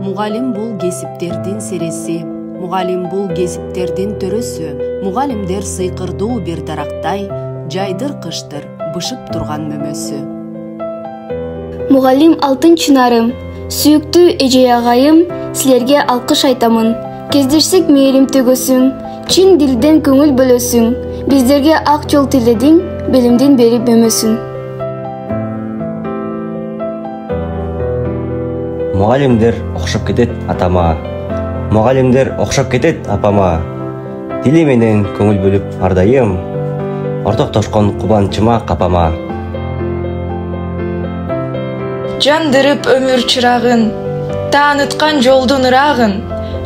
Мугалим бул кесиптердин сереси, мугалим бул кесиптердин төрөсү. Мугалимдер сыйкырдуу бир дарактай, жайдыр-кыштыр бышып турган мөмөсү. Мугалим алтын чынарым, сүйүктүү эже агайым, силерге алкыш айтамын. Кездешсек мээрим төгөсүң, чин дилден көңүл бөлөсүң. Биздерге ак жол тиледиң, билимдин берип мөмөсүн. Мугалимдер окшоп кетет атама, мугалимдер окшоп кетет апама. Дили менен көңүл бөлүп ардайым, ортоктошкон кубанычыма капама. Жандырып өмүр чырагын, тааныткан жолдун ырагын,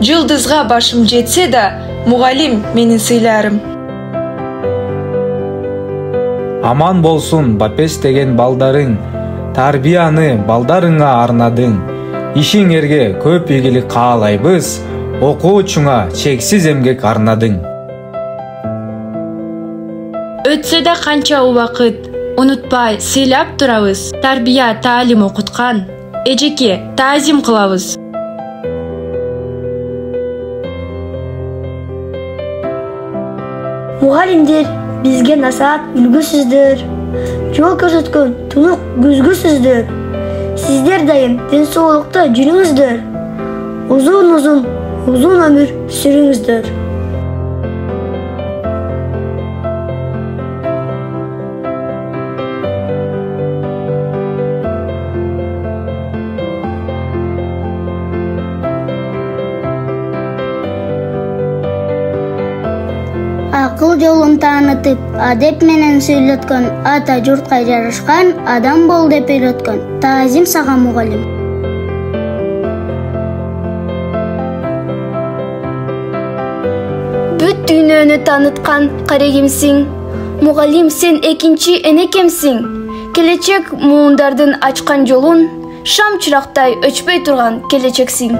жылдызга башым жетсе да, мугалим менин сыйларым. Аман болсун бапес деген балдарың, тарбияны балдарыңа арнадың. Ишиңерге көп ийгилик каалайбыз, окуучуңа чексиз эмгек арнадың. Өтсө да канча убакыт, унутпай сыйлап турабыз. Тарбия таалим окуткан, эжеке таазим кылабыз. Мугалимдер бизге насаат үлгүсүздөр, жол көрсөткөн тунук көзгүсүздөр. Сиздер дайым ден соолукта жүрүңүздөр, uzun ömür sürüңүздөр. Акыл жолун таанытып, адеп менен сүйлөткөн, ата журтка жарышкан, адам бол деп үйрөткөн. Таазим сага мугалим. Бүт дүйнөнү тааныткан карегимсиң. Мугалим, сен экинчи энекемсиң. Келечек муундардын ачкан жолун, шам чырактай өчпөй турган келечексиң.